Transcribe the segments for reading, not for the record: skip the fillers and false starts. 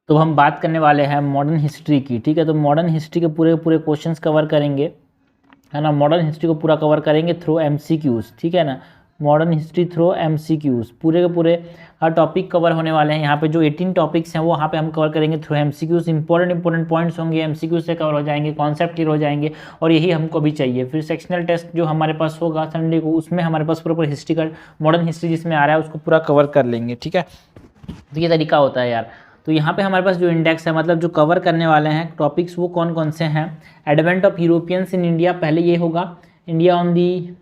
तो हम बात करने वाले हैं मॉडर्न हिस्ट्री की, ठीक है। तो मॉडर्न हिस्ट्री के पूरे पूरे क्वेश्चंस कवर करेंगे, है ना। मॉडर्न हिस्ट्री को पूरा कवर करेंगे थ्रू एमसीक्यूज, ठीक है ना। मॉडर्न हिस्ट्री थ्रू एमसीक्यूज, पूरे के पूरे हर टॉपिक कवर होने वाले हैं। यहाँ पे जो 18 टॉपिक्स हैं वो यहाँ पे हम कवर करेंगे थ्रू एमसीक्यूज। इंपॉर्टेंट पॉइंट्स होंगे, एमसीक्यूज से कवर हो जाएंगे, कॉन्सेप्ट क्लियर हो जाएंगे, और यही हमको भी चाहिए। फिर सेक्शनल टेस्ट जो हमारे पास होगा संडे को, उसमें हमारे पास पूरा हिस्ट्री का, मॉडर्न हिस्ट्री जिसमें आ रहा है उसको पूरा कवर कर लेंगे, ठीक है। तो ये तरीका होता है यार। तो यहाँ पे हमारे पास जो इंडेक्स है, मतलब जो कवर करने वाले हैं टॉपिक्स, वो कौन कौन से हैं। Advent of Europeans in India, पहले ये होगा। India on the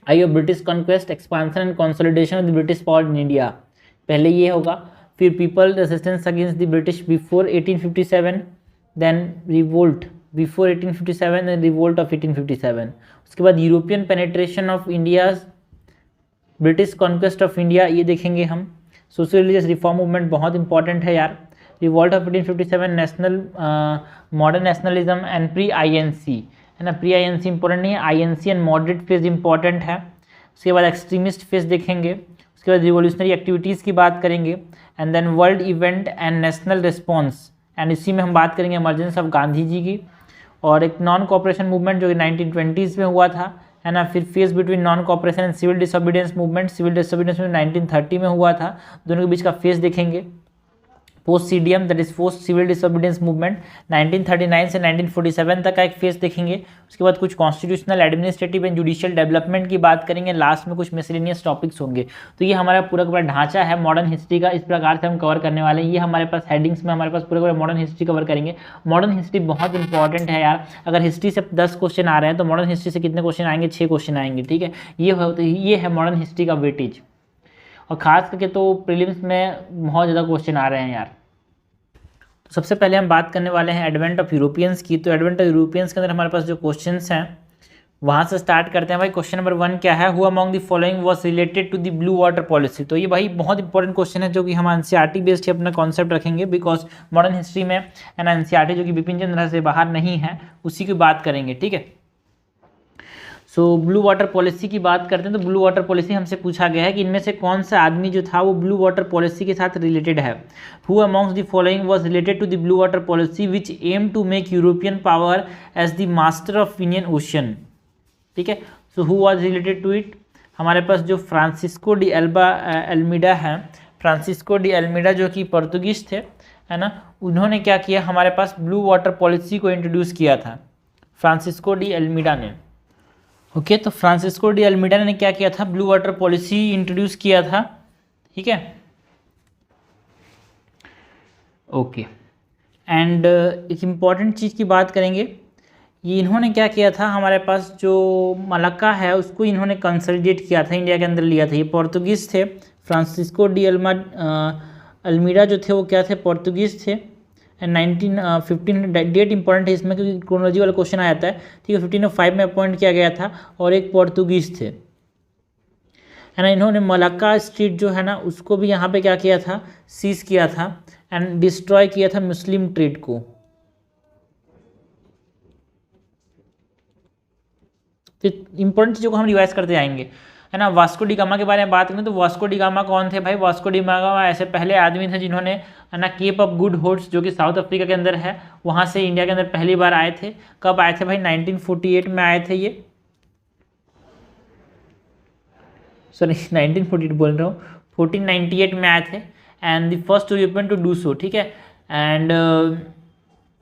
eye of British conquest, expansion and consolidation of the British power in India, पहले ये होगा। फिर people resistance against the British before 1857, then revolt before 1857 and revolt of 1857। उसके बाद European penetration of India, British conquest of India, ये देखेंगे हम। Social religious reform movement बहुत इंपॉर्टेंट है यार। Revolt of 1857, national modern nationalism and pre INC, है ना। प्री आईएनसी इंपॉर्टेंट नहीं है, INC and moderate phase important है। उसके बाद एक्सट्रीमिस्ट फेज देखेंगे। उसके बाद रिवोल्यूशनरी एक्टिविटीज़ की बात करेंगे, and then world event and national response, and इसी में हम बात करेंगे इमरजेंस ऑफ गांधी जी की, और एक नॉन कॉपरेशन मूवमेंट जो कि 1920s में हुआ था, है ना। फिर phase between non cooperation and civil disobedience movement, civil disobedience में 1930 में हुआ था, दोनों के बीच का फेज देखेंगे। Post CDM, that is post civil disobedience movement, 1939 से 1947 तक का एक फेज देखेंगे। उसके बाद कुछ constitutional, administrative and judicial development की बात करेंगे। लास्ट में कुछ मिसलेनियस टॉपिक्स होंगे। तो ये हमारा पूरा पूरा ढांचा है मॉडर्न हिस्ट्री का, इस प्रकार से हम कवर करने वाले हैं। ये हमारे पास हेडिंग्स में हमारे पास पूरा पूरा मॉडर्न हिस्ट्री कवर करेंगे। मॉडर्न हिस्ट्री बहुत इंपॉर्टेंट है यार। अगर हिस्ट्री से 10 क्वेश्चन आ रहे हैं तो मॉडर्न हिस्ट्री से कितने क्वेश्चन आएंगे? 6 क्वेश्चन आएंगे, ठीक है। ये है मॉडर्न हिस्ट्री का वेटेज, और खास करके तो प्रीलिम्स में बहुत ज़्यादा क्वेश्चन आ रहे हैं यार। तो सबसे पहले हम बात करने वाले हैं एडवेंट ऑफ यूरोपियंस की। तो एडवेंट ऑफ यूरोपियंस के अंदर हमारे पास जो क्वेश्चंस हैं वहाँ से स्टार्ट करते हैं भाई। क्वेश्चन नंबर 1 क्या है? Who among the following was related to the blue water policy. तो ये भाई बहुत इंपॉर्टेंट क्वेश्चन है, जो कि हम एनसीईआरटी बेस्ड अपना कॉन्सेप्ट रखेंगे, बिकॉज मॉडर्न हिस्ट्री में एनसीईआरटी जो कि विपिन चंद्र से बाहर नहीं है, उसी की बात करेंगे, ठीक है। सो ब्लू वाटर पॉलिसी की बात करते हैं। तो ब्लू वाटर पॉलिसी हमसे पूछा गया है कि इनमें से कौन सा आदमी जो था वो ब्लू वाटर पॉलिसी के साथ रिलेटेड है। Who amongst the following was related to the blue water policy which aim to make European power as the master of Indian ocean, ठीक है। So who was related to it? हमारे पास जो Francisco de Almeida है, Francisco de Almeida जो कि पोर्तुगीज थे, है ना। उन्होंने क्या किया, हमारे पास ब्लू वाटर पॉलिसी को इंट्रोड्यूस किया था, फ्रांसिस्को डी अल्मीडा ने। ओके, तो फ्रांसिस्को डी अल्मीडा ने क्या किया था? ब्लू वाटर पॉलिसी इंट्रोड्यूस किया था, ठीक है। ओके, एंड एक इम्पॉर्टेंट चीज़ की बात करेंगे। ये इन्होंने क्या किया था, हमारे पास जो मलक्का है उसको इन्होंने कंसोलिडेट किया था, इंडिया के अंदर लिया था। ये पोर्तुगीज़ थे। फ्रांसिस्को डी अल्मीडा जो थे वो क्या थे? पोर्तुगीज़ थे। एंड 1915 डेट इंपॉर्टेंट है इसमें, क्योंकि क्रोनोलॉजी वाला क्वेश्चन आ जाता है, ठीक है। 1505 में अपॉइंट किया गया था, और एक पोर्तुगीज़ थे, है ना। इन्होंने मलक्का स्ट्रीट जो है ना उसको भी यहाँ पे क्या किया था? सीज किया था, एंड डिस्ट्रॉय किया था मुस्लिम ट्रेड को। तो इंपॉर्टेंट चीज़ों को हम रिवाइज करते आएंगे, है ना। वास्को डी गामा के बारे में बात करें तो वास्को डी गामा कौन थे भाई? वास्को डी गामा ऐसे पहले आदमी थे जिन्होंने, है ना, केप ऑफ गुड होप्स जो कि साउथ अफ्रीका के अंदर है, वहाँ से इंडिया के अंदर पहली बार आए थे। कब आए थे भाई? 1948 में आए थे ये, सॉरी 1948 बोल रहा हूँ, 1498 में आए थे। And the first European to do so, ठीक है। एंड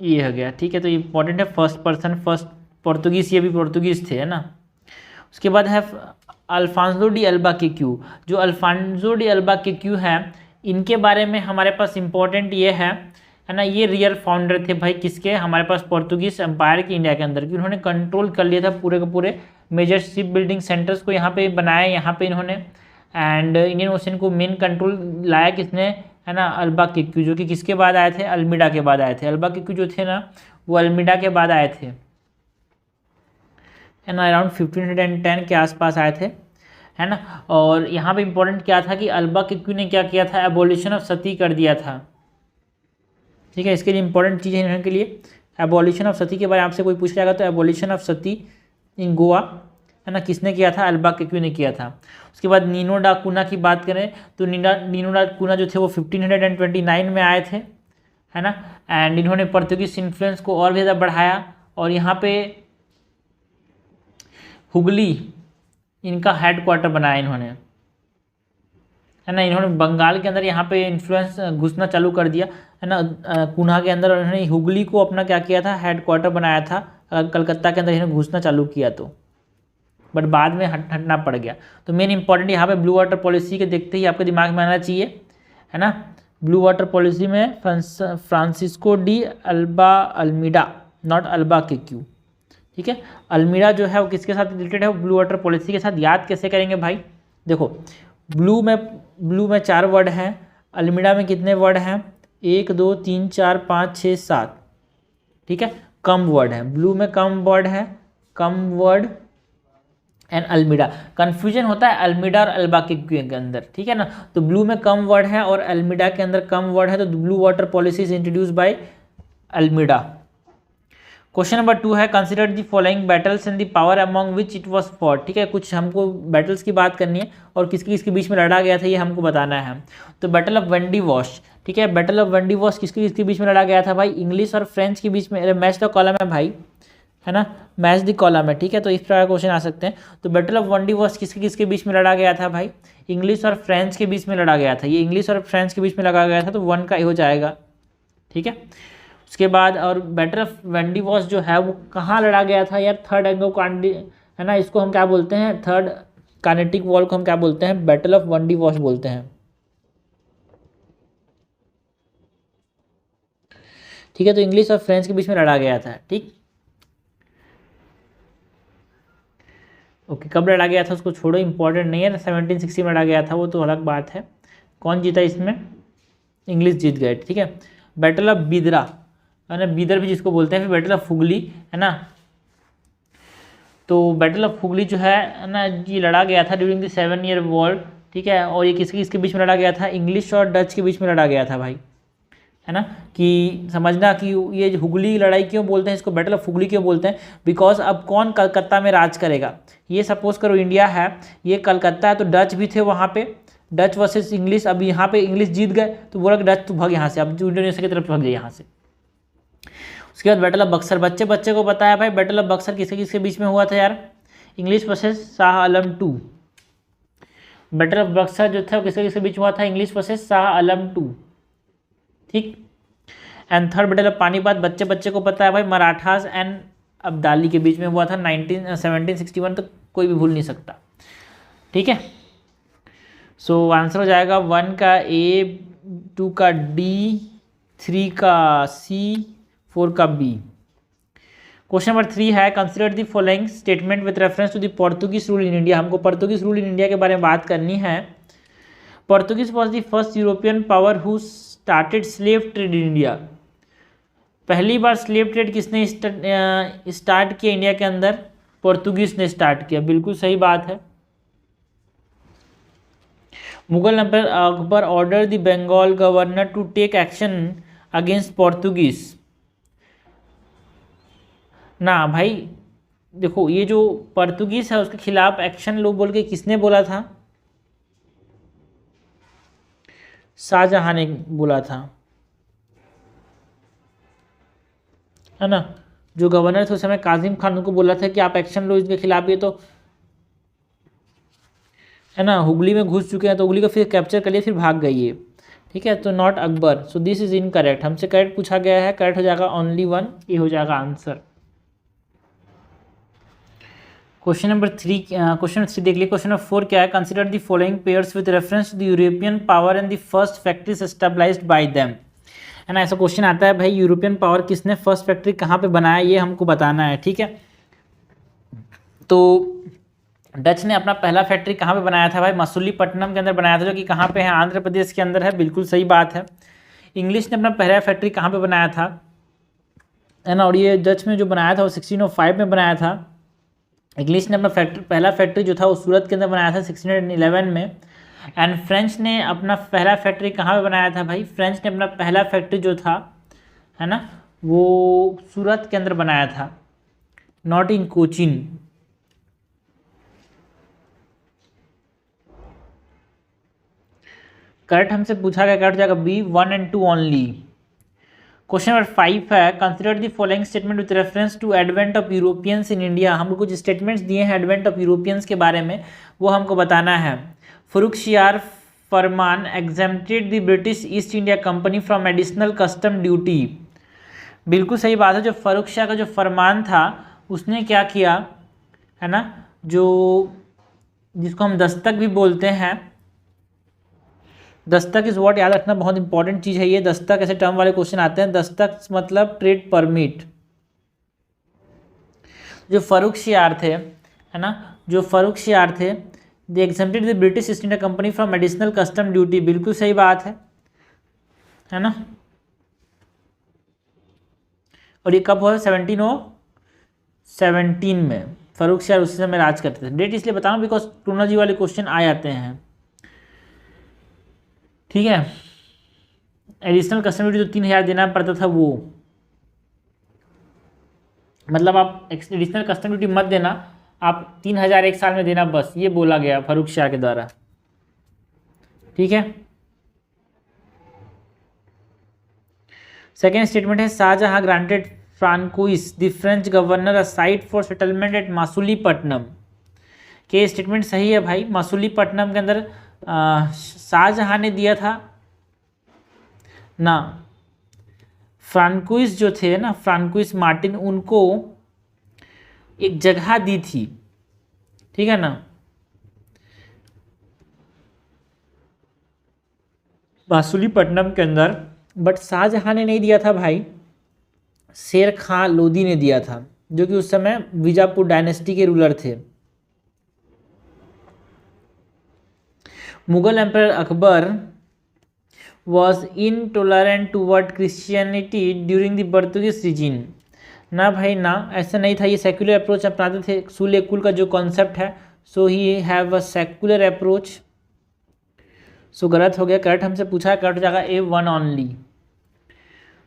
ये हो गया, ठीक है। तो इंपॉर्टेंट है फर्स्ट पर्सन, फर्स्ट पोर्तुगीज़, ये भी पोर्तुगीज़ थे, है ना। उसके बाद है अल्फांसो डी अल्बा के क्यू। जो अल्फांसो डी अल्बा के क्यू है, इनके बारे में हमारे पास इंपॉर्टेंट ये है ना, ये रियल फाउंडर थे भाई किसके? हमारे पास पोर्तुगीज एम्पायर के इंडिया के अंदर की। उन्होंने कंट्रोल कर लिया था पूरे के पूरे मेजर शिप बिल्डिंग सेंटर्स को यहाँ पे बनाया, यहाँ पे इन्होंने। एंड इंडियन ओशन को मेन कंट्रोल लाया किसने? है ना, अल्बा के क्यू, जो कि किसके बाद आए थे? अल्मीडा के बाद आए थे। अल्बा के क्यू जो थे ना वो अल्मीडा के बाद आए थे, है ना, अराउंड 1510 के आसपास आए थे, है ना। और यहाँ पे इंपॉर्टेंट क्या था कि अल्बा के क्यू ने क्या किया था? एबोलिशन ऑफ सती कर दिया था, ठीक है। इसके लिए इंपॉर्टेंट चीज़ है इनके लिए, एबोलिशन ऑफ सती के बारे में आपसे कोई पूछ जाएगा तो एबोलिशन ऑफ सती इन गोवा, है ना, किसने किया था? अल्बा के क्यू ने किया था। उसके बाद नीनो डा कूना की बात करें तो नीनो डा कूना जो थे वो 1529 में आए थे, है ना। एंड इन्होंने पोर्तुगीज इन्फ्लुएंस को और भी ज़्यादा बढ़ाया, और यहाँ पे हुगली इनका हेड क्वार्टर बनाया इन्होंने, है ना। इन्होंने बंगाल के अंदर यहाँ पे इन्फ्लुएंस घुसना चालू कर दिया, है ना, कुन्हा के अंदर, और इन्होंने हुगली को अपना क्या किया था, हेड क्वार्टर बनाया था। कलकत्ता के अंदर इन्होंने घुसना चालू किया तो, बट बाद में हटना पड़ गया। तो मेन इंपॉर्टेंट यहाँ पे ब्लू वाटर पॉलिसी के देखते ही आपके दिमाग में आना चाहिए, है ना। ब्लू वाटर पॉलिसी में Francisco de alba Almeida, not alba के क्यू, ठीक है। अल्मीडा जो है वो किसके साथ रिलेटेड है, वो ब्लू वाटर पॉलिसी के साथ। याद कैसे करेंगे भाई, देखो ब्लू में 4 वर्ड हैं, अल्मीडा में कितने वर्ड हैं, 1 2 3 4 5 6 7, ठीक है। कम वर्ड है, ब्लू में कम वर्ड है, कम वर्ड एंड अल्मीडा। कन्फ्यूजन होता है अल्मीडा और अल्बा के अंदर, ठीक है ना। तो ब्लू में कम वर्ड है और अल्मीडा के अंदर कम वर्ड है, तो blue water policy is introduce by Almeida. Question number 2 है, consider the following battles and the power among which it was fought, ठीक है। कुछ हमको बैटल्स की बात करनी है और किसके बीच में लड़ा गया था ये हमको बताना है। तो बैटल ऑफ वेंडी वॉश, ठीक है। बैटल ऑफ वेंडी वॉश किसके बीच में लड़ा गया था भाई, इंग्लिश और फ्रेंच के बीच में। मैच द कॉलम है भाई, है ना, मैच द कॉलम है, ठीक है। तो इस प्रकार क्वेश्चन आ सकते हैं। तो बैटल ऑफ वेंडी वॉश किसके बीच में लड़ा गया था भाई, इंग्लिश और फ्रेंच के बीच में लड़ा गया था। ये इंग्लिश और फ्रेंच के बीच में लड़ा गया था, तो 1 का हो जाएगा, ठीक है। उसके बाद और बैटल ऑफ वेंडी वॉश जो है वो कहाँ लड़ा गया था यार, थर्ड एंग्लो कांडी, है ना, इसको हम क्या बोलते हैं, थर्ड कार्नेटिक वॉल को हम क्या बोलते हैं, बैटल ऑफ वेंडी वॉश बोलते हैं, ठीक है। तो इंग्लिश और फ्रेंच के बीच में लड़ा गया था, ठीक। ओके, कब लड़ा गया था उसको छोड़ो, इंपॉर्टेंट नहीं है। 1760 में लड़ा गया था वो तो अलग बात है। कौन जीता इसमें, इंग्लिश जीत गए, ठीक है। बैटल ऑफ बिदरा, है ना, बीदर भी जिसको बोलते हैं। फिर बैटल ऑफ हुगली, है ना। तो बैटल ऑफ हुगली जो है ना, ये लड़ा गया था ड्यूरिंग द 7 ईयर वॉर, ठीक है। और ये किसके बीच में लड़ा गया था, इंग्लिश और डच के बीच में लड़ा गया था भाई, है ना। कि समझना कि ये हुगली लड़ाई क्यों बोलते हैं, इसको बैटल ऑफ हुगली क्यों बोलते हैं, बिकॉज अब कौन कलकत्ता में राज करेगा। ये सपोज करो इंडिया है, ये कलकत्ता है, तो डच भी थे वहाँ पे, डच वर्सेस इंग्लिश। अब यहाँ पे इंग्लिश जीत गए तो बोला कि डच तो भाग यहाँ से, अब इंडोनेशिया की तरफ भाग जाए यहाँ से। उसके बाद बैटल ऑफ बक्सर, बच्चे को पता है भाई, बैटल ऑफ बक्सर किसके बीच में हुआ था यार, English versus Shah Alam 2। Battle of Buxar जो था किसके बीच हुआ था, इंग्लिश वर्सेस शाह आलम 2, ठीक। And third battle of Panipat, बच्चे को पता है भाई, मराठास एंड अब्दाली के बीच में हुआ था 1761, तो कोई भी भूल नहीं सकता, ठीक है। सो आंसर हो जाएगा 1 का ए, 2 का डी, 3 का सी, 4 का बी। क्वेश्चन नंबर 3 है, consider the following statement with reference to the Portuguese rule in India. हमको पोर्तुगीज रूल इन इंडिया के बारे में बात करनी है। Portuguese was the first European power who started slave trade in India. पहली बार स्लेव ट्रेड किसने स्टार्ट किया इंडिया के अंदर, पोर्तुगीज ने स्टार्ट किया, बिल्कुल सही बात है। Mughal empire Akbar order the Bengal governor to take action against Portuguese. ना भाई देखो, ये जो पोर्तुगीज है उसके खिलाफ एक्शन लो बोल के किसने बोला था, शाहजहां ने बोला था, है ना। जो गवर्नर थे उस समय काजिम खान, उनको बोला था कि आप एक्शन लो इसके खिलाफ, ये तो है ना हुगली में घुस चुके हैं, तो हुगली को फिर कैप्चर कर लिया, फिर भाग गई है, ठीक है। तो not Akbar, so this is incorrect, हमसे करेक्ट पूछा गया है, करेक्ट हो जाएगा ओनली 1, ये हो जाएगा आंसर। क्वेश्चन नंबर 3 देख लीजिए। क्वेश्चन नंबर 4 क्या है, consider the following pairs with reference to the European power and the first factories established by them, है ना। ऐसा क्वेश्चन आता है भाई, यूरोपियन पावर किसने फर्स्ट फैक्ट्री कहाँ पे बनाया, ये हमको बताना है, ठीक है। तो डच ने अपना पहला फैक्ट्री कहाँ पे बनाया था भाई, मसूलीपट्टनम के अंदर बनाया था, जो कि कहाँ पे है, आंध्र प्रदेश के अंदर है, बिल्कुल सही बात है। इंग्लिश ने अपना पहला फैक्ट्री कहाँ पे बनाया था, है ना, और ये डच में जो बनाया था वो 1605 में बनाया था। इंग्लिश ने अपना पहला फैक्ट्री जो था वो सूरत के अंदर बनाया था 1611 में। एंड फ्रेंच ने अपना पहला फैक्ट्री कहाँ पे बनाया था भाई, फ्रेंच ने अपना पहला फैक्ट्री जो था, है ना, वो सूरत के अंदर बनाया था, नॉट इन कोचिन। करेक्ट हमसे पूछा गया, करेक्ट जाएगा B, 1 and 2 only. Question number 5 है, consider the following statement with reference to advent of Europeans in India. हमको कुछ स्टेटमेंट्स दिए हैं एडवेंट ऑफ यूरोपियंस के बारे में, वो हमको बताना है। Farrukhsiyar farman exempted the British East India Company from additional custom duty. बिल्कुल सही बात है। जो फर्रुखशियार का जो फरमान था उसने क्या किया है ना, जो जिसको हम दस्तक भी बोलते हैं, दस्तक इज व्हाट, याद रखना बहुत इंपॉर्टेंट चीज़ है ये। दस्तक ऐसे टर्म वाले क्वेश्चन आते हैं। दस्तक मतलब ट्रेड परमिट। जो फर्रुखशियार थे है ना, जो फर्रुखशियार थे, they exempted the British East India Company from additional custom duty. बिल्कुल सही बात है ना। और ये कब हुआ? 1717 में। फर्रुखशियार उसी समय राज करते थे। डेट इसलिए बता रहा हूँ बिकॉज क्रोनोलॉजी वाले क्वेश्चन आ जाते हैं, ठीक है। एडिशनल कस्टम ड्यूटी जो 3000 देना पड़ता था वो, मतलब आप एडिशनल कस्टम ड्यूटी मत देना, आप 3000 एक साल में देना, बस ये बोला गया फर्रुखशियार के द्वारा, ठीक है। सेकेंड स्टेटमेंट है, Shahjahan granted Francois the French governor a site for settlement at Masulipatnam. के स्टेटमेंट सही है भाई। मासुलीपट्टनम के अंदर शाहजहां ने दिया था ना, फ्रांकोइस जो थे ना, फ्रांकोइस मार्टिन, उनको एक जगह दी थी, ठीक है ना। मासुलीपट्टनम के अंदर, बट शाहजहां ने नहीं दिया था भाई, शेर खां लोदी ने दिया था, जो कि उस समय बीजापुर डायनेस्टी के रूलर थे। Mughal emperor Akbar was intolerant toward Christianity during the Portuguese region. ना भाई ना, ऐसा नहीं था। ये सेक्युलर अप्रोच अपनाते थे। सूले कुल का जो कॉन्सेप्ट है, so he have a secular approach. So गलत हो गया। करेक्ट हमसे पूछा है, करेक्ट हो जाएगा A1 ओनली।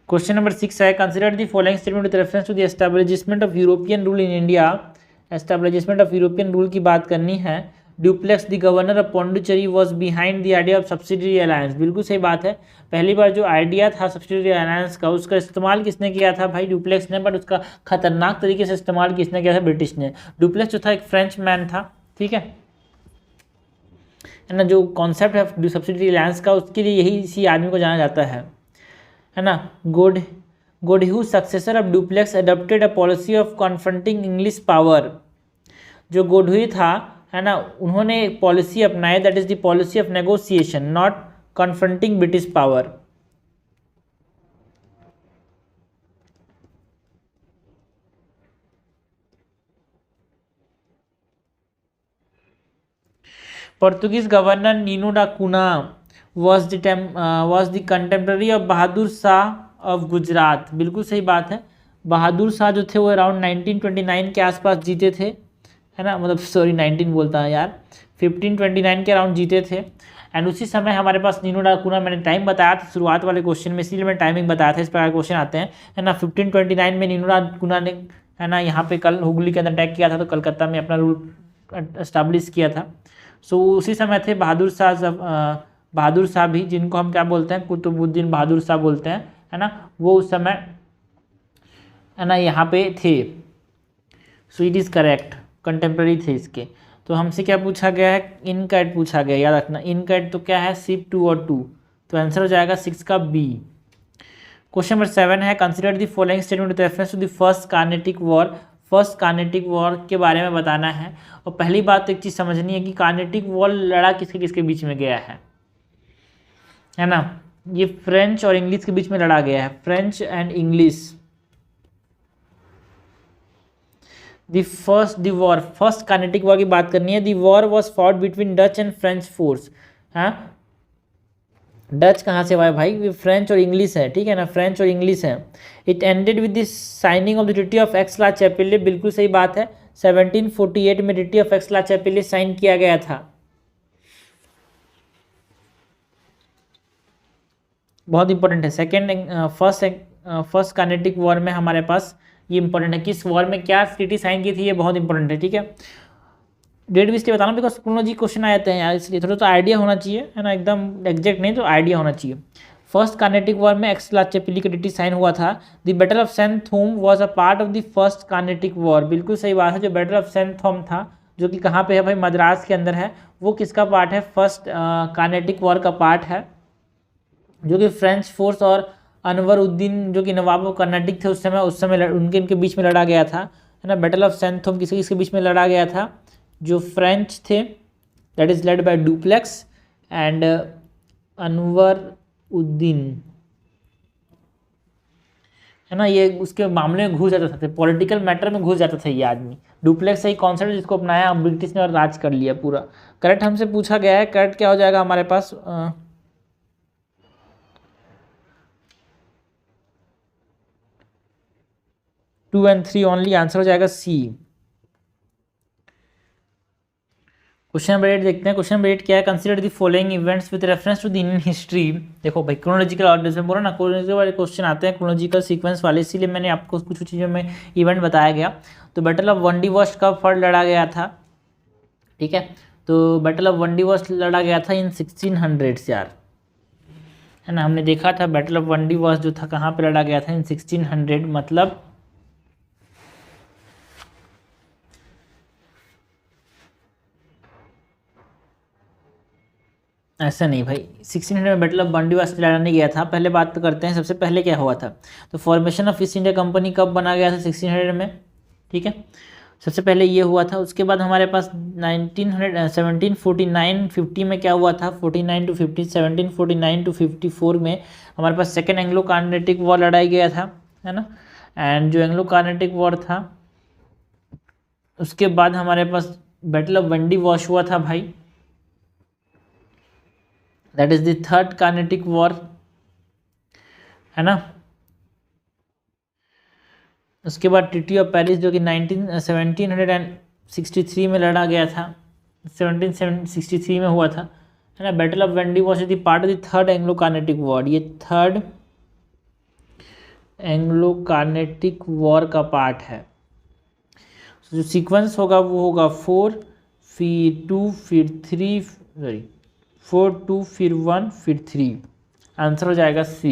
क्वेश्चन नंबर 6 है, consider the following statement with reference to the establishment of European rule in India. Establishment of European rule की बात करनी है। Dupleix the governor of Pondicherry was behind the idea of subsidiary alliance. बिल्कुल सही बात है। पहली बार जो आइडिया था सब्सिडरी अलायंस का, उसका इस्तेमाल किसने किया था भाई? ड्यूप्लेक्स ने। बट उसका खतरनाक तरीके से इस्तेमाल किसने किया था? ब्रिटिश ने। ड्यूप्लेक्स जो था एक फ्रेंच मैन था, ठीक है ना। जो कॉन्सेप्ट है सब्सिडरी अलायंस का, उसके लिए यही इसी आदमी को जाना जाता है ना। Godeheu successor of Dupleix adopted a policy of confronting English power. जो गोडह्यू था है ना, उन्होंने एक पॉलिसी अपनाई, that is the policy of negotiation, not confronting British power. Portuguese governor Nuno da Cunha was the contemporary of Bahadur Shah of Gujarat. बिल्कुल सही बात है। बहादुर शाह जो थे वो अराउंड 1929 के आसपास जीते थे, है ना। मतलब सॉरी 19 बोलता है यार, 1529 के अराउंड जीते थे। एंड उसी समय हमारे पास नीनो डा कुना, मैंने टाइम बताया था शुरुआत वाले क्वेश्चन में, इसीलिए मैंने टाइमिंग बताया था। इस प्रकार क्वेश्चन आते हैं, है ना। 1529 में नीनो डा कुना ने, है ना, यहाँ पे कल हुगली के अंदर अटैक किया था, तो कलकत्ता में अपना रूल एस्टाब्लिश किया था। सो उसी समय थे बहादुर शाह भी, जिनको हम क्या बोलते हैं? कुतुबुद्दीन बहादुर शाह बोलते हैं, है ना। वो उस समय, है ना, यहाँ पे थे। So it is correct, contemporary थे इसके। तो हमसे क्या पूछा गया है? इनकैट पूछा गया, याद रखना। इनकैट तो क्या है? सिप 2 और 2, तो आंसर हो जाएगा 6 का B। क्वेश्चन नंबर 7 है, consider the following statement with reference to the first Carnatic war. First Carnatic war के बारे में बताना है। और पहली बात तो एक चीज़ समझनी है कि कार्नेटिक वॉर लड़ा किसके किसके बीच में गया है ना। ये फ्रेंच और इंग्लिश के बीच में लड़ा गया है, French and English. The war, first Carnatic war की बात करनी है। The war was fought between Dutch and French force. हाँ, डच कहाँ से हुआ है भाई? ये फ्रेंच और इंग्लिश है, ठीक है ना, फ्रेंच और इंग्लिश है। It ended with the signing of the treaty of Aix la Chapelle. बिल्कुल सही बात है। 1748 में ट्रीटी ऑफ एक्स-ला-चैपेले साइन किया गया था। बहुत इंपॉर्टेंट है। फर्स्ट कार्नेटिक वॉर में हमारे पास ये इंपॉर्टेंट है, किस वॉर में क्या ट्रीटी साइन की थी, ये बहुत इंपॉर्टेंट है, ठीक है। डेट भी इसलिए बताना बिकॉज क्रोनोलॉजी क्वेश्चन आ जाते हैं यार, इसलिए थोड़ा तो आइडिया होना चाहिए, है ना। एकदम एग्जैक्ट नहीं तो आइडिया होना चाहिए। फर्स्ट कार्नेटिक वॉर में एक्सलाचेपिली का डिटी साइन हुआ था। The battle of Santhome was a part of the first Carnatic war. बिल्कुल सही बात है, जो बैटल ऑफ सैंथोम था जो कि कहाँ पे है भाई, मद्रास के अंदर है, वो किसका पार्ट है, फर्स्ट कार्नेटिक वॉर का पार्ट है, जो कि फ्रेंच फोर्स और अनवर उद्दीन जो कि नवाब ऑफ कर्नाटक थे उस समय उनके इनके बीच में लड़ा गया था, है ना। बैटल ऑफ सैंथोम किसके किसके बीच में लड़ा गया था, जो फ्रेंच थे, that is led by duplex and Anwar Uddin, है ना। ये उसके मामले में घुस जाता था, पॉलिटिकल मैटर में घुस जाता था ये आदमी। डुप्लेक्स सही कॉन्सेप्ट जिसको अपनाया ब्रिटिश ने और राज कर लिया पूरा। करेक्ट हमसे पूछा गया है, करेक्ट क्या हो जाएगा हमारे पास, 2 and 3 ओनली, आंसर हो जाएगा सी। क्वेश्चन नंबर 8 देखते हैं। क्वेश्चन नंबर 8 क्या है, consider the following events with reference to the Indian history. देखो भाई क्रोनोलॉजिकल ऑर्डर में बोला ना, क्रोनोलॉजिकल वाले क्वेश्चन आते हैं क्रोनोलॉजिकल सीक्वेंस वाले, इसीलिए मैंने आपको कुछ चीज़ों में इवेंट बताया गया। तो बैटल ऑफ वंडीवर्स कब फर्स्ट लड़ा गया था, ठीक है। तो बैटल ऑफ वंडीवर्स लड़ा गया था इन 1600 यार, है ना। हमने देखा था बैटल ऑफ वंडीवर्स जो था कहाँ पे लड़ा गया था, इन 1600, मतलब ऐसा नहीं भाई, 1600 में बैटल ऑफ बंडीवास लड़ा नहीं गया था। पहले बात तो करते हैं सबसे पहले क्या हुआ था। तो formation of East India company कब बना गया था, 1600 में, ठीक है। सबसे पहले ये हुआ था। उसके बाद हमारे पास 1749-50 में क्या हुआ था, 49 to 50, 1749 to 54 में हमारे पास सेकेंड एंग्लो कार्नेटिक वॉर लड़ाया गया था, है ना। एंड जो एंग्लो कार्नेटिक वॉर था उसके बाद हमारे पास बैटल ऑफ वंडी वॉश हुआ था भाई, that is the third Carnatic war, है ना। उसके बाद ट्रीटी ऑफ पेरिस जो कि 1763 में लड़ा गया था, 1763 में हुआ था, है ना। Battle of Wendy wash is the part of the third Anglo Carnatic war, ये थर्ड एंग्लो कार्नेटिक वॉर का पार्ट है। जो सीक्वेंस होगा वो होगा 4 फिर 2 फिर 3, सॉरी 4 2 फिर 1 फिर 3, आंसर हो जाएगा सी।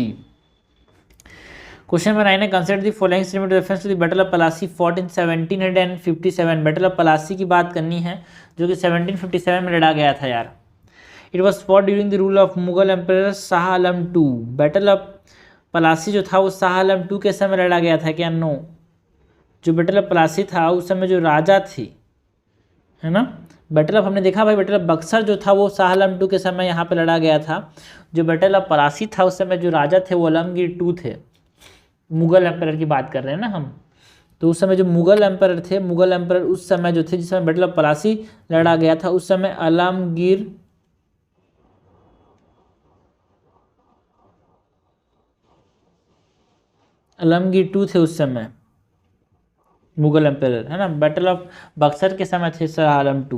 क्वेश्चन नंबर 9 है, consider the following statement reference to the battle of Plassey fought in 1757। Battle of Plassey की बात करनी है जो कि 1757 में लड़ा गया था यार। It was fought during the rule of Mughal emperor Shah Alam two. Battle of Plassey जो था वो शाह आलम टू के समय लड़ा गया था क्या, नो। जो बैटल ऑफ पलासी था उस समय जो राजा थे, है ना। बैटल ऑफ हमने देखा भाई, बैटल ऑफ बक्सर जो था वो शाह आलम टू के समय यहाँ पे लड़ा गया था। जो बैटल ऑफ पलासी था उस समय जो राजा थे वो आलमगीर टू थे, मुगल एम्परर की बात कर रहे हैं ना हम। तो उस समय जो मुगल एम्परर थे, मुगल एम्परर उस समय जो थे जिस समय बैटल ऑफ पलासी लड़ा गया था उस समय आलमगीर टू थे उस समय, मुगल एम्परर, है ना। बैटल ऑफ बक्सर के समय थे Shah Alam two.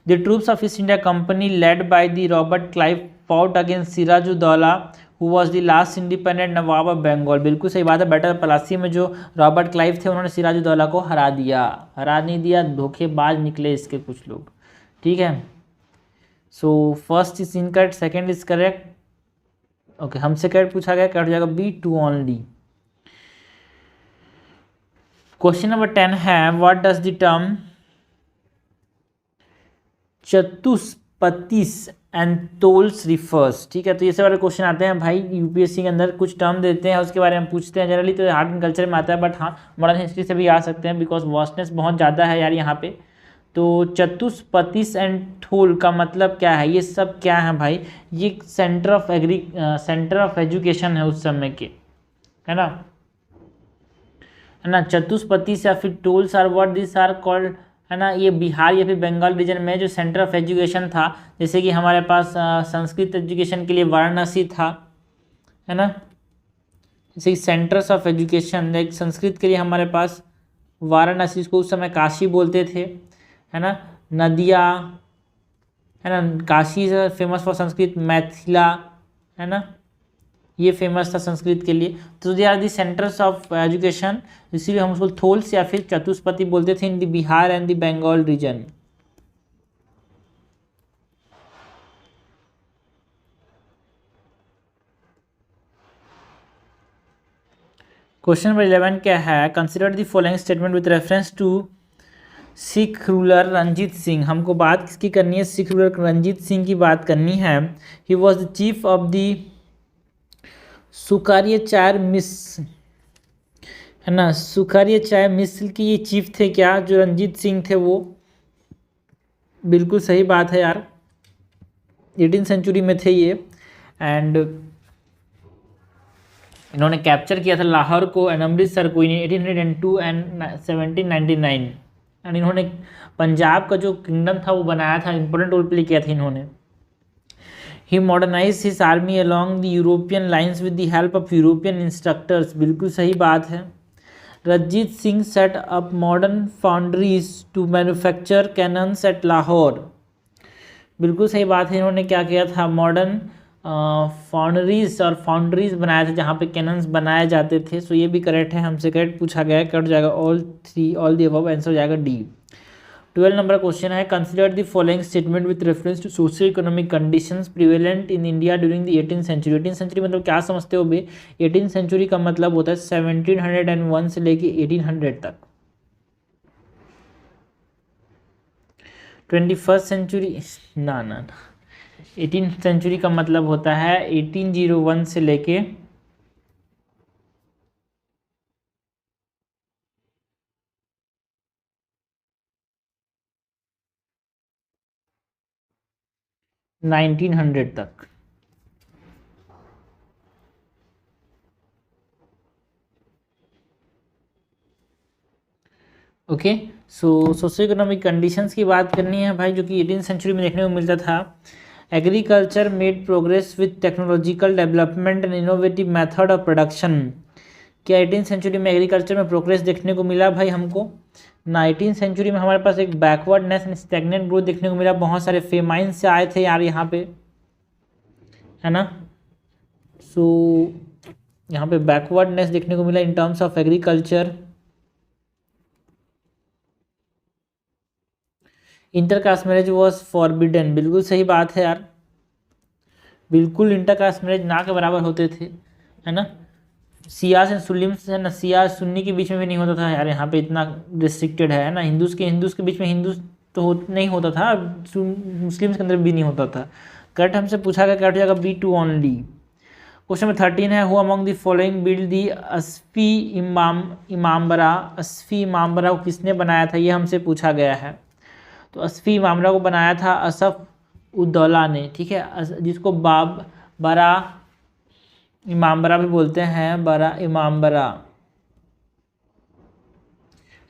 The troops of East India Company led by the Robert Clive fought against Sirajuddaulah who was the last independent nawab of Bengal. बिल्कुल सही बात है, बैटल ऑफ पलासी में जो रॉबर्ट क्लाइव थे उन्होंने सिराजुद्दौला को हरा दिया, हरा नहीं दिया, धोखेबाज निकले इसके कुछ लोग, ठीक है। So first is incorrect, second is correct, okay. हमसे करेक्ट पूछा गया, करेक्ट हो जाएगा बी, 2 ओनली। क्वेश्चन नंबर 10 है, what does the term chatushpathis and tols refers, ठीक है। तो ये सब वाले क्वेश्चन आते हैं भाई यूपीएससी के अंदर, कुछ टर्म देते हैं उसके बारे में पूछते हैं। जनरली तो आर्ट एंड कल्चर में आता है, बट हाँ मॉडर्न हिस्ट्री से भी आ सकते हैं बिकॉज वास्टनेस बहुत ज़्यादा है यार यहाँ पे। तो चतुष्पतिस एंड थोल का मतलब क्या है, ये सब क्या है भाई, ये सेंटर ऑफ एजुकेशन है उस समय के, है ना। चतुष्पतिस या फिर टोल्स are what this are called, है ना। ये बिहार या फिर बंगाल रीजन में जो सेंटर ऑफ एजुकेशन था, जैसे कि हमारे पास संस्कृत एजुकेशन के लिए वाराणसी था, है ना। जैसे centres of education like Sanskrit के लिए हमारे पास वाराणसी, इसको उस समय काशी बोलते थे, है ना। नदिया, है ना, काशी फेमस फॉर संस्कृत, मैथिला, है ना, ये फेमस था संस्कृत के लिए। तो they are the centres of education, इसीलिए हम उसको थोल्स या फिर चतुष्पति बोलते थे in the Bihar and the Bengal region. Question number 11 क्या है, consider the following statement with reference to Sikh ruler Ranjit Singh. हमको बात किसकी करनी है, सिख रूलर रंजीत सिंह की बात करनी है। He was the chief of the Sukerchakia misl, है ना, सुकार्य चाय मिसल के ये चीफ थे क्या, जो रंजीत सिंह थे वो। बिल्कुल सही बात है यार, 18 सेंचुरी में थे ये। एंड इन्होंने कैप्चर किया था लाहौर को एंड अमृतसर को इन 1802 एंड 1799। एंड इन्होंने पंजाब का जो किंगडम था वो बनाया था, इंपॉर्टेंट रोल प्ले किया था इन्होंने। He modernize his army along the European lines with the help of European instructors. बिल्कुल सही बात है। Ranjit Singh set up modern foundries to manufacture cannons at Lahore. बिल्कुल सही बात है, इन्होंने क्या किया था, मॉडर्न फाउंड्रीज और फाउंड्रीज बनाए थे जहाँ पे कैनन्स बनाए जाते थे। सो ये भी करेक्ट है, हमसे करेक्ट पूछा गया है, कट जाएगा all three, all the above, answer हो जाएगा डी। 12 नंबर क्वेश्चन है, consider the following statement with reference to socio economic conditions prevalent in India during the 18th century. 18th century मतलब क्या समझते हो बे, 18th सेंचुरी का मतलब होता है 1701 से लेके 1800 तक। 21st सेंचुरी ना 18th सेंचुरी का मतलब होता है 1801 से लेके 1900 तक। ओके, सो सोशो इकोनॉमिक कंडीशंस की बात करनी है भाई, जो कि 18th सेंचुरी में देखने को मिलता था। Agriculture made progress with technological development and innovative method of production. क्या 18th सेंचुरी में एग्रीकल्चर में प्रोग्रेस देखने को मिला भाई हमको? 19th सेंचुरी में हमारे पास एक बैकवर्डनेस एंड स्टैग्नेंट ग्रोथ देखने को मिला, बहुत सारे फेमाइन से आए थे यार यहाँ पे, है ना। सो यहाँ पे बैकवर्डनेस देखने को मिला in terms of agriculture. Intercaste marriage was forbidden. बिल्कुल सही बात है यार, बिल्कुल इंटरकास्ट मैरिज ना के बराबर होते थे, है ना। सिया से सुन्नी से, ना सिया सुन्नी के बीच में भी नहीं होता था यार, यहाँ पे इतना रिस्ट्रिक्टेड है ना। हिंदूज के बीच में हिंदूज तो नहीं होता था, मुस्लिम्स के अंदर भी नहीं होता था। करेक्ट हमसे पूछा गया, करेक्ट हो जाएगा B2 ओनली। क्वेश्चन नंबर 13 है, who among the following build the Asafi Imambara. Asafi Imambara को किसने बनाया था, ये हमसे पूछा गया है। तो अस्फी इमामबाड़ा को बनाया था असफ उद्दौला ने, ठीक है, जिसको बड़ा इमामबाड़ा भी बोलते हैं, बड़ा इमामबाड़ा,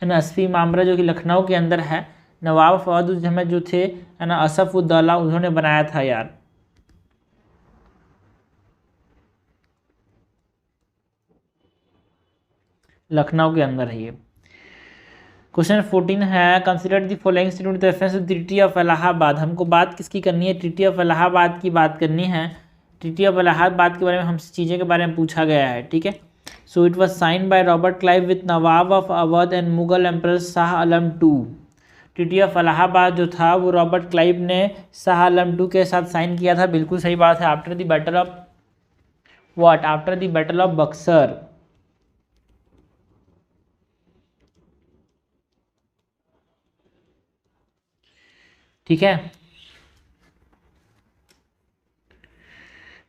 है ना। अस्फी इमामबाड़ा जो कि लखनऊ के अंदर है, नवाब फवाद उल अहमद जो थे, है ना, असफ उद्दौला, उन्होंने बनाया था यार। लखनऊ के अंदर है ये। क्वेश्चन 14 है, consider the following statement with reference to treaty of Allahabad. हमको बात किसकी करनी है, ट्रीटी ऑफ इलाहाबाद की बात करनी है। ट्रीटी ऑफ इलाहाबाद के बारे में हमसे चीज़ें के बारे में पूछा गया है, ठीक है। So it was sign by Robert Clive with Nawab of Awadh and Mughal emperor Shah Alam two. Treaty of Allahabad जो था वो रॉबर्ट क्लाइव ने शाह आलम टू के साथ साइन किया था। बिल्कुल सही बात है, after the battle of what, after the battle of Buxar. ठीक है,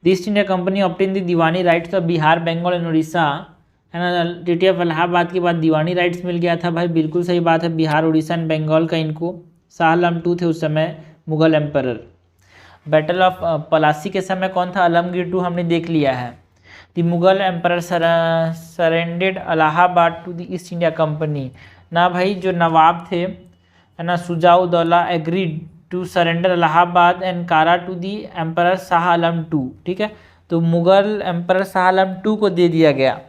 the east India company obtain the diwani rights of Bihar, Bengal and Orissa, है ना। ट्रीटी ऑफ इलाहाबाद के बाद दीवानी राइट्स मिल गया था भाई। बिल्कुल सही बात है, बिहार, उड़ीसा एंड बंगाल का इनको। शाह आलम टू थे उस समय Mughal emperor. Battle of Plassey के समय कौन था, आलमगीर टू, हमने देख लिया है। The Mughal emperor surrendered Allahabad to the east India Company. ना भाई, जो नवाब थे, है ना, Shujauddaula agreed to surrender Allahabad and Kara to the emperor Shah Alam two, ठीक है। तो मुगल एम्परर शाह आलम टू को दे दिया गया।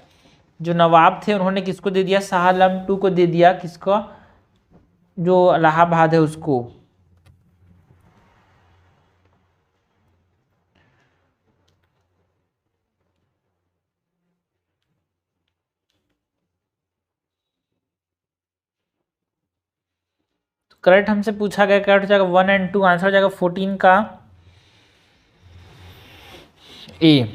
जो नवाब थे उन्होंने किसको दे दिया, शाह आलम टू को दे दिया, किसको, जो इलाहाबाद है उसको। करेक्ट हमसे पूछा गया, करेक्ट हो जाएगा 1 और 2, आंसर हो जाएगा 14 का ए।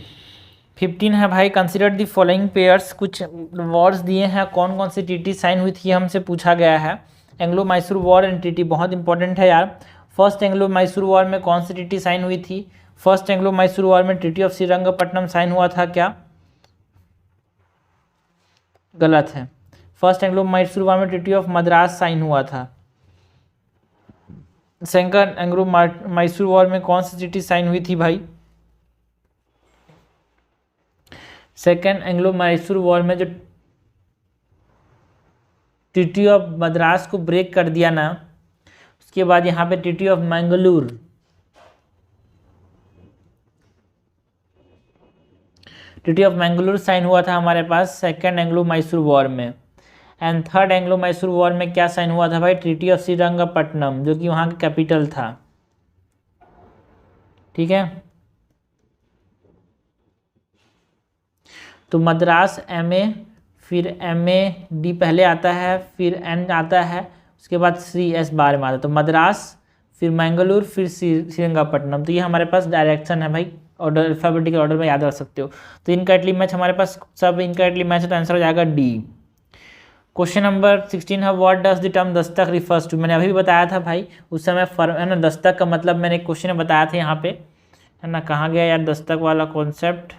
15 है भाई, कंसिडर द फॉलोइंग पेयर्स। कुछ वॉर्स दिए हैं, कौन कौन सी ट्रीटी साइन हुई थी हमसे पूछा गया है। Anglo Mysore war and treaty बहुत इंपॉर्टेंट है यार। फर्स्ट एंग्लो मैसूर वॉर में कौन सी ट्रीटी साइन हुई थी? फर्स्ट एंग्लो मैसूर वॉर में ट्रीटी ऑफ श्रीरंगपट्टनम साइन हुआ था क्या? गलत है। फर्स्ट एंग्लो मैसूर वॉर में ट्रीटी ऑफ मद्रास साइन हुआ था। सेकंड एंग्लो मैसूर वॉर में कौन सी ट्रीटी साइन हुई थी भाई? सेकेंड एंग्लो मैसूर वॉर में जो ट्रीटी ऑफ मद्रास को ब्रेक कर दिया ना, उसके बाद यहाँ पे treaty of Mangalore, treaty of Mangalore sign हुआ था हमारे पास सेकेंड एंग्लो मैसूर वॉर में। And third Anglo Mysore war में क्या साइन हुआ था भाई? ट्रीटी ऑफ श्रीरंगपट्टनम, जो कि वहाँ का कैपिटल था। ठीक है, तो मद्रास MA, फिर MAD पहले आता है, फिर N आता है, उसके बाद CS बार में आता है। तो मद्रास, फिर मैंगलोर, फिर श्रीरंगपट्टनम। तो ये हमारे पास डायरेक्शन है भाई, ऑर्डर अल्फाबेटिकल ऑर्डर में याद रख सकते हो। तो इनकरेक्टली मैच हमारे पास सब इनकरेक्टली मैच है, तो आंसर हो जाएगा D। क्वेश्चन नंबर 16 है, what does the term Dastak refers to. मैंने अभी भी बताया था भाई उस समय है ना, दस्तक का मतलब मैंने एक क्वेश्चन में बताया था यहाँ पे, है ना, कहाँ गया यार दस्तक वाला कॉन्सेप्ट।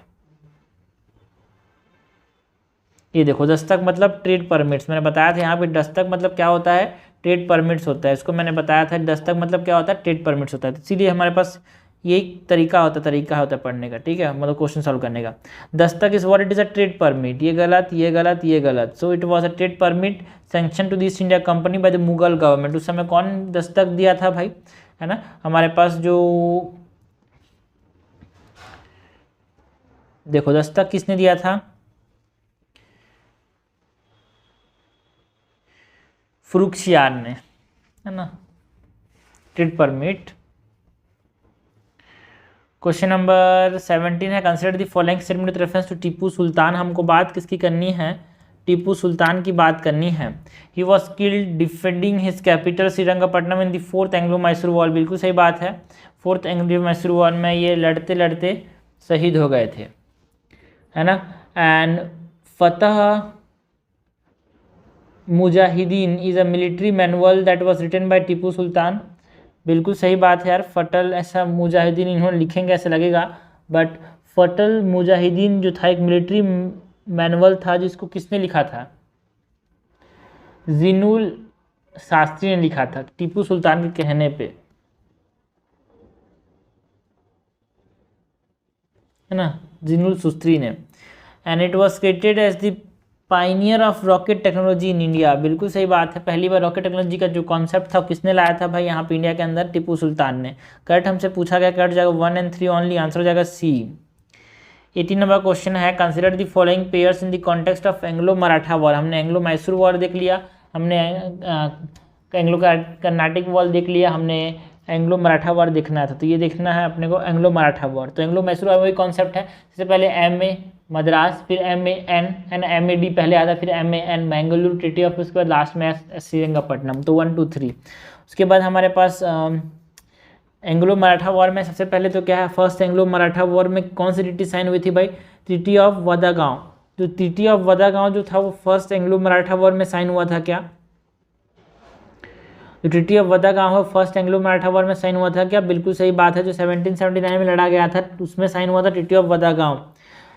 ये देखो, दस्तक मतलब ट्रेड परमिट्स। मैंने बताया था यहाँ पे दस्तक मतलब क्या होता है? ट्रेड परमिट्स होता है। इसको मैंने बताया था दस्तक मतलब क्या होता है? ट्रेड परमिट्स होता है। तो इसीलिए हमारे पास यही तरीका होता है पढ़ने का। ठीक है, मतलब क्वेश्चन सॉल्व करने का। Dastak is what, it is a trade permit. ये गलत, ये गलत, ये गलत। So it was a trade permit sanction to the east India company by the Mughal government. उस समय कौन दस्तक दिया था भाई? है ना, हमारे पास जो देखो दस्तक किसने दिया था? फर्रुखसियार ने, है ना, ट्रेड परमिट। क्वेश्चन नंबर 17 है, consider the following statement with reference to Tipu Sultan. हमको बात किसकी करनी है? टीपू सुल्तान की बात करनी है। He was killed defending his capital Srirangapatnam in the fourth Anglo Mysore war. बिल्कुल सही बात है, फोर्थ एंग्लो मैसूर वॉर में ये लड़ते लड़ते शहीद हो गए थे, है ना। And Fath Mujahidin is a military manual that was written by Tipu Sultan. बिल्कुल सही बात है यार, फटल ऐसा मुजाहिदीन इन्होंने लिखेंगे ऐसे लगेगा, बट फटल मुजाहिदीन जो था एक मिलिट्री मैनुअल था, जिसको किसने लिखा था? जिनुल शास्त्री ने लिखा था टीपू सुल्तान के कहने पे, है ना, जिनुल शास्त्री ने। And it was created as the pioneer of rocket technology in India. बिल्कुल सही बात है, पहली बार रॉकेट टेक्नोलॉजी का जो कॉन्सेप्ट था किसने लाया था भाई यहाँ पे इंडिया के अंदर? टीपू सुल्तान ने। करेक्ट हमसे पूछा गया, करेक्ट जाएगा 1 और 3 ओनली, आंसर हो जाएगा C। 18 नंबर क्वेश्चन है, consider the following pairs in the context of Anglo Maratha war. हमने एंग्लो मैसूर वॉर देख लिया, हमने एंग्लो कर्नाटिक वॉर देख लिया, हमने एंग्लो मराठा वॉर देखना था। तो ये देखना है अपने को एंग्लो मराठा वॉर। तो एंग्लो मैसूर वॉर वही कॉन्सेप्ट है, सबसे पहले MA मद्रास, फिर MAN एंड MAD पहले आता, फिर MAN मैंगलोर ट्रीटी ऑफ, उसके बाद लास्ट में श्रीरंगपट्टनम। तो 1 2 3। उसके बाद हमारे पास एंग्लो मराठा वॉर में सबसे पहले तो क्या है, फर्स्ट एंग्लो मराठा वॉर में कौन सी ट्रीटी साइन हुई थी भाई? Treaty of Vadgaon. जो ट्रीटी ऑफ वदागांव जो था वो फर्स्ट एंग्लो मराठा वॉर में साइन हुआ था क्या? जो ट्रीटी ऑफ वदागांव है फर्स्ट एंग्लो मराठा वॉर में साइन हुआ था क्या? बिल्कुल सही बात है, जो 1779 में लड़ा गया था उसमें साइन हुआ था treaty of Vadgaon.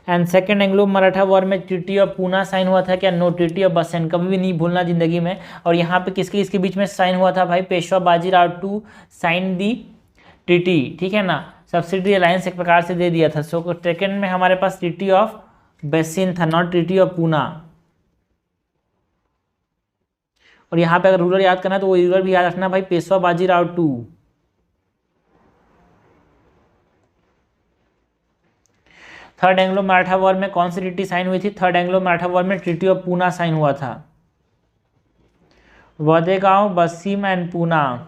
And second Anglo Maratha war में ट्रीटी ऑफ पूना साइन हुआ था क्या? नो, ट्रीटी ऑफ बसेन, कभी भी नहीं भूलना जिंदगी में। और यहाँ पे किसके इसके बीच में साइन हुआ था भाई? Peshwa Bajirao two sign the treaty, ठीक है ना, सब्सिडी अलायंस एक प्रकार से दे दिया था। सो सेकेंड में हमारे पास ट्रीटी ऑफ बेसिन था, नॉट ट्रीटी ऑफ पूना। और यहाँ पे अगर रूलर याद करना है तो वो रूलर भी याद रखना भाई, Peshwa Bajirao two. Third Anglo Maratha war में कौन सी ट्रीटी साइन हुई थी? थर्ड एंग्लो मराठा वॉर में ट्रीटी ऑफ पूना साइन हुआ था। Vadgaon, Bassein and Poona.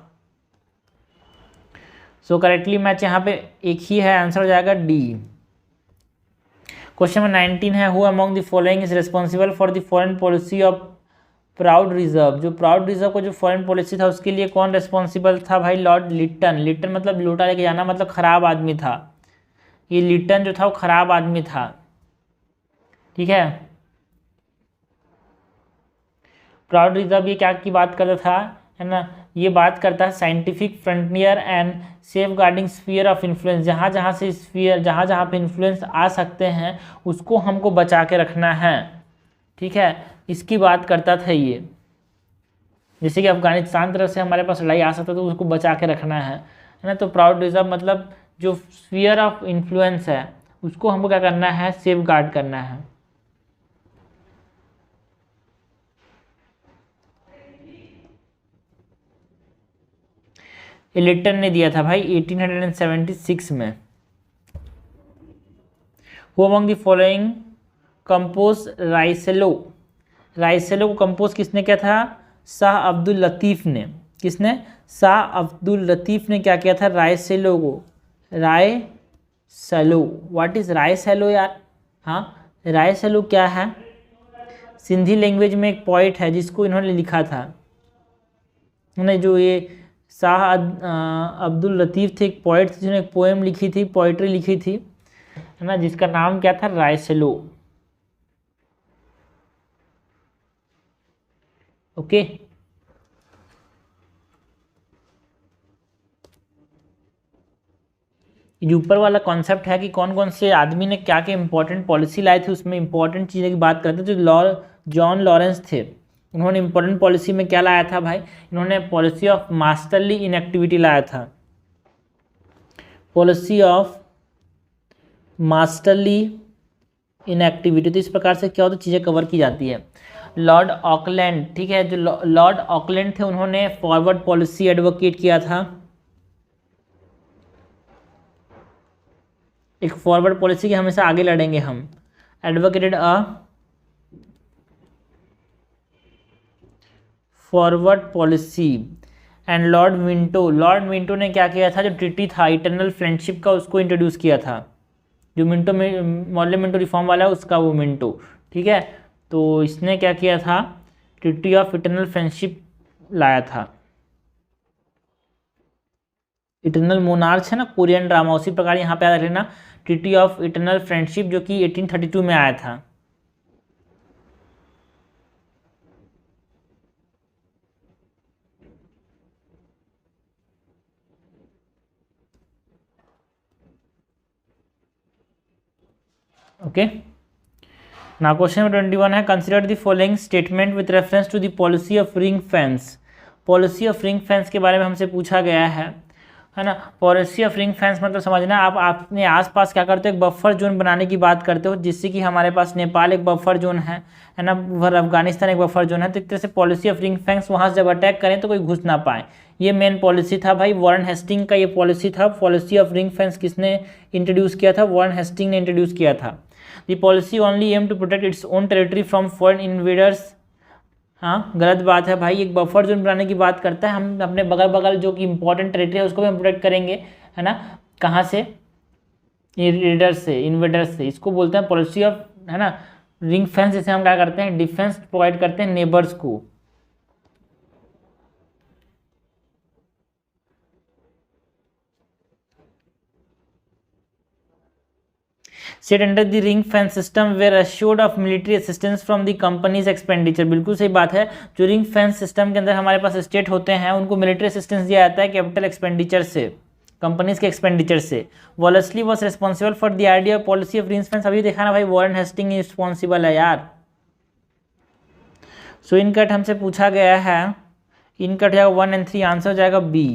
So correctly match यहाँ पे एक ही है, आंसर हो जाएगा D। क्वेश्चन नंबर 19 है, who among the following is responsible for the foreign policy of proud reserve. जो प्राउड रिजर्व का जो फॉरेन पॉलिसी था उसके लिए कौन रिस्पॉन्सिबल था भाई? लॉर्ड लिटन। लिटन मतलब लोटा लेके जाना, मतलब खराब आदमी था। ये लिटन जो था वो खराब आदमी था, ठीक है। प्राउड रिजर्व ये क्या की बात करता था, है ना, ये बात करता है scientific frontier and safeguarding sphere of influence, जहाँ जहाँ से स्फीयर, जहाँ जहाँ पे इन्फ्लुएंस आ सकते हैं उसको हमको बचा के रखना है। ठीक है, इसकी बात करता था ये। जैसे कि अफगानिस्तान तरफ से हमारे पास लड़ाई आ सकता तो उसको बचा के रखना है ना। तो प्राउड रिजर्व मतलब जो स्फीयर ऑफ इन्फ्लुएंस है उसको हमको क्या करना है, सेफ गार्ड करना है। लिटन ने दिया था भाई 1876 में। Who among the following compose राइसेलो, राइसेलो को कंपोज किसने किया था, शाह अब्दुल लतीफ़ ने। किसने, शाह अब्दुल लतीफ़ ने क्या किया था, राइसेलो को। राइसेलो, व्हाट इज राइसेलो यार, हाँ राइसेलो क्या है, सिंधी लैंग्वेज में एक पोइट है जिसको इन्होंने लिखा था, उन्हें जो ये शाह अब्दुल लतीफ़ थे, एक पोइट थे जिन्होंने एक पोएम लिखी थी, पोइट्री लिखी थी, है ना, जिसका नाम क्या था, राइसेलो। ओके। ये ऊपर वाला कॉन्सेप्ट है कि कौन कौन से आदमी ने क्या क्या इंपॉर्टेंट पॉलिसी लाए थे, उसमें इंपॉर्टेंट चीज़ें की बात करते थे। जो जॉन लॉरेंस थे, उन्होंने इंपॉर्टेंट पॉलिसी में क्या लाया था भाई, इन्होंने पॉलिसी ऑफ मास्टरली इनएक्टिविटी लाया था। पॉलिसी ऑफ मास्टरली इनएक्टिविटी, तो इस प्रकार से क्या होता है, चीज़ें कवर की जाती है। लॉर्ड ऑकलैंड, ठीक है, जो लॉर्ड ऑकलैंड थे उन्होंने फॉरवर्ड पॉलिसी एडवोकेट किया था। एक फॉरवर्ड पॉलिसी के हमेशा आगे लड़ेंगे हम। Advocated a forward policy. And Lord Minto, Lord Minto ने क्या किया था, जो ट्रीटी था इटरनल फ्रेंडशिप का उसको इंट्रोड्यूस किया था। जो मिंटो में मॉडल मिंटो रिफॉर्म वाला है उसका वो मिंटो, ठीक है। तो इसने क्या किया था, ट्रीटी ऑफ इटरनल फ्रेंडशिप लाया था। इटरनल मोनार्च है ना कोरियन ड्रामा, उसी प्रकार यहाँ पे याद रख लेना, ट्रीटी ऑफ इटरनल फ्रेंडशिप जो कि 1832 में आया था। ओके, नाउ क्वेश्चन नंबर 21 है, consider the following statement with reference to the policy of ring fence. Policy of ring fence के बारे में हमसे पूछा गया है ना। पॉलिसी ऑफ रिंग फेंस मतलब समझना, आप अपने आसपास क्या करते हो, एक बफर जोन बनाने की बात करते हो, जिससे कि हमारे पास नेपाल एक बफर जोन है ना, उधर अफगानिस्तान एक बफर जोन है। तो एक तरह से पॉलिसी ऑफ रिंग फेंस, वहाँ से जब अटैक करें तो कोई घुस ना पाए, ये मेन पॉलिसी था भाई। वॉरेन हेस्टिंग का ये पॉलिसी था। पॉलिसी ऑफ रिंग फेंस किसने इंट्रोड्यूस किया था, वॉरेन हेस्टिंग ने इंट्रोड्यूस किया था। The policy only aim to protect its own territory from foreign invaders. हाँ गलत बात है भाई, एक बफर जोन बनाने की बात करता है, हम अपने बगल बगल जो कि इंपॉर्टेंट टेरिटरी है उसको भी हम प्रोटेक्ट करेंगे, है ना। कहाँ से, इन्वेडर्स से, इन्वेडर्स से, इसको बोलते हैं पॉलिसी ऑफ, है ना, रिंग फेंस। जैसे हम क्या करते हैं, डिफेंस प्रोवाइड करते हैं नेबर्स को। Set under the ring fence system were assured of military assistance from the companies expenditure. बिल्कुल सही बात है, जो रिंग फेंस सिस्टम के अंदर हमारे पास स्टेट होते हैं उनको मिलिट्री असिस्टेंस दिया जाता है कैपिटल एक्सपेंडिचर से, कंपनीज के एक्सपेंडिचर से। Wellesley was responsible for the idea policy of ring fence. अभी देखा ना भाई, वॉरेन हेस्टिंग रिस्पॉन्सिबल है यार। सो इनकट हमसे पूछा गया है, इनकट जाएगा 1 और 3, आंसर जाएगा बी।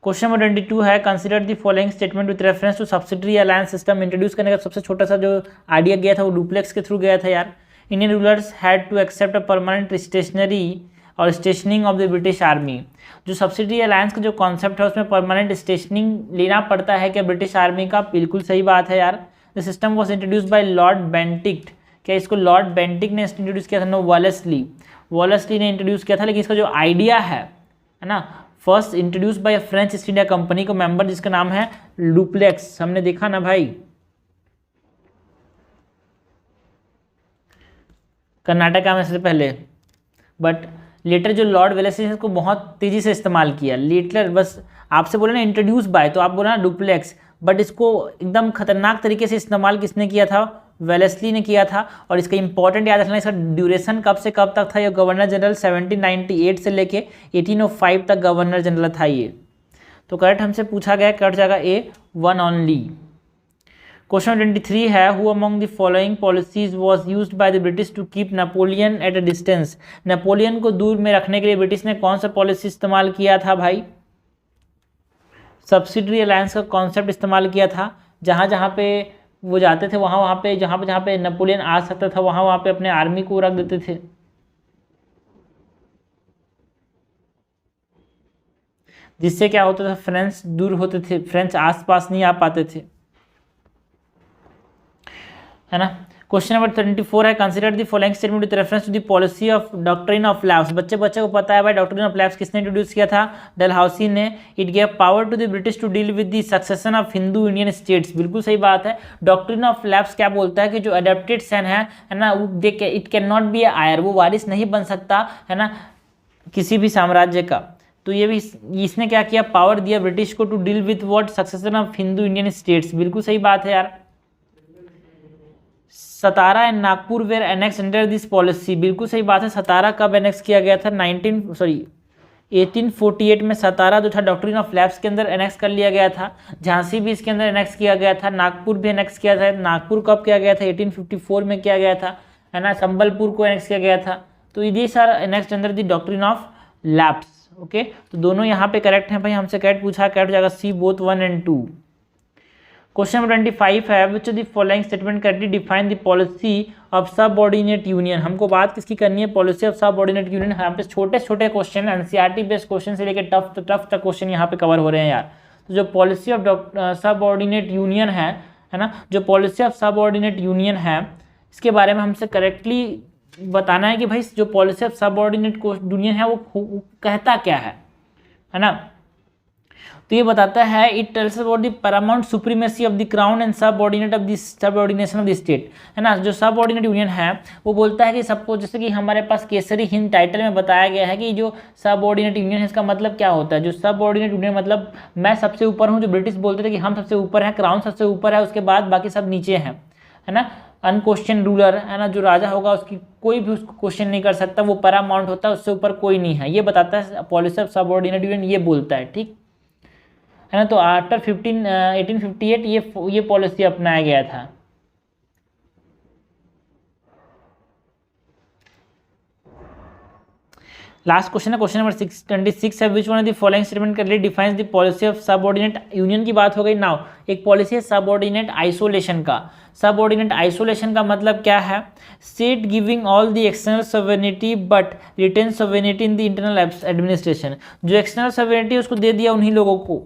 क्वेश्चन नंबर 22 है, consider the following statement with reference to subsidiary alliance system. Introduce करने का सबसे छोटा सा जो आइडिया गया था वो डुप्लेक्स के थ्रू गया था यार। Indian rulers had to accept a permanent stationary और stationing of the British army. जो सब्सिडरी अलायंस का जो कॉन्सेप्ट है उसमें परमानेंट स्टेशनिंग लेना पड़ता है क्या ब्रिटिश आर्मी का, बिल्कुल सही बात है यार। The system was introduce by Lord Bentinck. क्या इसको लॉर्ड बेंटिक ने इंट्रोड्यूस किया था, नो वॉलेस्ली, वॉलेस्ली ने इंट्रोड्यूस किया था। लेकिन इसका जो आइडिया है ना, first introduce by French east India company को मेंबर जिसका नाम है डुप्लेक्स। हमने देखा ना भाई, कर्नाटका में से पहले, बट लेटर जो लॉर्ड वेलेस्ली ने इसको बहुत तेजी से इस्तेमाल किया। लेटर बस आपसे बोले ना इंट्रोड्यूस बाय, तो आप बोले ना डुप्लेक्स, बट इसको एकदम खतरनाक तरीके से इस्तेमाल किसने किया था, वेलेस्ली ने किया था। और इसका इंपॉर्टेंट याद रखना, इसका ड्यूरेशन कब से कब तक था, ये गवर्नर जनरल 1798 से लेके 1805 तक गवर्नर जनरल था ये। तो करेक्ट हमसे पूछा गया, कट जाएगा ए, वन ओनली। क्वेश्चन 23 है, who among the following policies was used by the British to keep Napoleon at a distance. Napoleon को दूर में रखने के लिए ब्रिटिश ने कौन सा पॉलिसी इस्तेमाल किया था भाई? सब्सिडरी अलायंस का कॉन्सेप्ट इस्तेमाल किया था। जहाँ जहाँ पे वो जाते थे वहाँ पे जहाँ पे नेपोलियन आ सकता था वहाँ पे अपने आर्मी को रख देते थे। जिससे क्या होता था, फ्रेंच दूर होते थे, फ्रेंच आसपास नहीं आ पाते थे, है ना। क्वेश्चन नंबर 24 है, consider the following statement with reference to the policy of doctrine of lapse. बच्चे को पता है भाई डॉक्ट्रिन ऑफ लैप्स किसने इंट्रोड्यूस किया था? डलहौसी ने। It gave power to the British to deal with the succession of Hindu Indian states. बिल्कुल सही बात है। डॉक्ट्रिन ऑफ लैप्स क्या बोलता है कि जो अडेप्टेड सन है ना, इट कैन नॉट बी आयर, वो वारिस नहीं बन सकता, है ना, किसी भी साम्राज्य का। तो ये भी इसने क्या किया, पावर दिया ब्रिटिश को to deal with what, succession of Hindu Indian states. बिल्कुल सही बात है यार। Satara and Nagpur were annex under this policy. बिल्कुल सही बात है। सतारा कब एनेक्स किया गया था? 1848 में सतारा जो था डॉक्ट्रिन ऑफ लैप्स के अंदर एनेक्स कर लिया गया था। झांसी भी इसके अंदर एनेक्स किया गया था। नागपुर भी एनेक्स किया था। नागपुर कब किया गया था? 1854 में किया गया था, है ना। संबलपुर को एनेक्स किया गया था। तो ये सारा annex under the doctrine of lapse. Okay, तो दोनों यहाँ पे करेक्ट हैं भाई। हमसे करेक्ट पूछा, करेक्ट जाएगा सी, बोथ 1 and 2। क्वेश्चन नंबर 25 है, which of the following statement correctly define the policy of subordinate union. हमको बात किसकी करनी है? Policy of subordinate union. यहाँ पे छोटे छोटे क्वेश्चन, एनसीईआरटी बेस्ड क्वेश्चन से लेकर टफ तक क्वेश्चन यहाँ पे कवर हो रहे हैं यार। तो जो पॉलिसी ऑफ सबऑर्डिनेट यूनियन है ना, जो पॉलिसी ऑफ सबऑर्डिनेट यूनियन है, इसके बारे में हमसे करेक्टली बताना है कि भाई जो पॉलिसी ऑफ सबऑर्डिनेट यूनियन है वो कहता क्या है ना। तो ये बताता है, it tells about the Paramount supremacy of the crown and subordinate of the subordination of the state, है ना। जो सबऑर्डिनेट यूनियन है वो बोलता है कि सबको, जैसे कि हमारे पास केसरी हिंद टाइटल में बताया गया है कि जो सबऑर्डिनेट यूनियन है इसका मतलब क्या होता है। जो सबऑर्डिनेट यूनियन मतलब मैं सबसे ऊपर हूँ। जो ब्रिटिश बोलते थे कि हम सबसे ऊपर हैं, क्राउन सबसे ऊपर है, उसके बाद बाकी सब नीचे हैं, है ना। अनक्वेश्चन रूलर, है ना, जो राजा होगा उसकी कोई भी उसको क्वेश्चन नहीं कर सकता, वो पैरामाउंट होता है, उससे ऊपर कोई नहीं है। ये बताता है पॉलिसी ऑफ सबऑर्डिनेट यूनियन, ये बोलता है, ठीक है ना। तो आफ्टर 1858 ये पॉलिसी अपनाया गया था। लास्ट क्वेश्चन है, क्वेश्चन नंबर 26 है, which one of the following statement correctly defines the policy of subordinate union की बात हो गई। नाउ एक पॉलिसी है सबऑर्डिनेट आइसोलेशन का। सबऑर्डिनेट आइसोलेशन का मतलब क्या है? State giving all the external sovereignty but retain sovereignty in the internal administration. जो एक्सटर्नल सॉवरेनिटी उसको दे दिया उन्हीं लोगों को,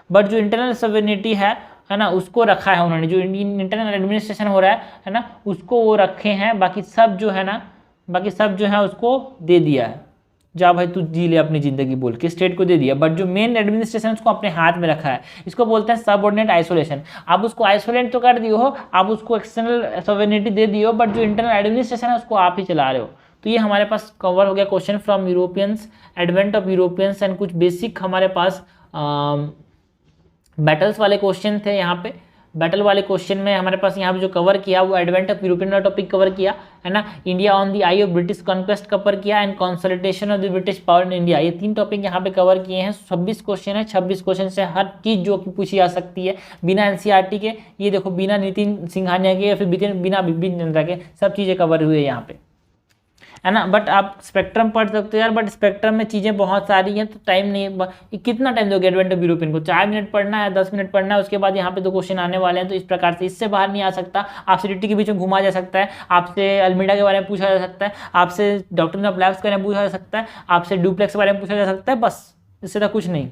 बट जो इंटरनल सॉवरेनिटी है ना, उसको रखा है उन्होंने। जो इंटरनल एडमिनिस्ट्रेशन हो रहा है ना, उसको वो रखे हैं, बाकी सब जो है उसको दे दिया है। जा भाई तू जी ले अपनी ज़िंदगी बोल के स्टेट को दे दिया, बट जो मेन एडमिनिस्ट्रेशन उसको अपने हाथ में रखा है। इसको बोलते हैं सबऑर्डिनेट आइसोलेशन। आप उसको आइसोलेट तो कर दियो हो, आप उसको एक्सटर्नल सॉवरेनिटी दे दियो, बट जो इंटरनल एडमिनिस्ट्रेशन है उसको आप ही चला रहे हो। तो ये हमारे पास कवर हो गया question from Europeans, advent of Europeans and कुछ बेसिक हमारे पास बैटल्स वाले क्वेश्चन थे। यहाँ पे बैटल वाले क्वेश्चन में हमारे पास यहाँ पे जो कवर किया वो एडवेंट ऑफ यूरोपियन वाला टॉपिक कवर किया, है ना। India on the eye of British conquest cover किया and consolidation of the British power in India. ये 3 टॉपिक यहाँ पे कवर किए हैं। 26 क्वेश्चन है, 26 क्वेश्चन से हर चीज़ जो कि पूछी जा सकती है बिना एनसीईआरटी के। ये देखो बिना नितिन सिंघानिया के या फिर बिना बिपिन चंद्रा के सब चीज़ें कवर हुई है यहाँ पे, है ना। बट आप स्पेक्ट्रम पढ़ सकते हो यार, बट स्पेक्ट्रम में चीज़ें बहुत सारी हैं तो टाइम नहीं, कितना टाइम दोगे एडवेंट ऑफ यूरोपियन को? 4 मिनट पढ़ना है, 10 मिनट पढ़ना है, उसके बाद यहाँ पे 2 क्वेश्चन आने वाले हैं। तो इस प्रकार से इससे बाहर नहीं आ सकता। आपसे डिटी के बीच में घुमा जा सकता है, आपसे अल्मीडा के बारे में पूछा जा सकता है, आपसे डॉक्ट्रिन ऑफ लैप्स के बारे में पूछा जा सकता है, आपसे डुप्लेक्स के बारे में पूछा जा सकता है, बस इससे तो कुछ नहीं।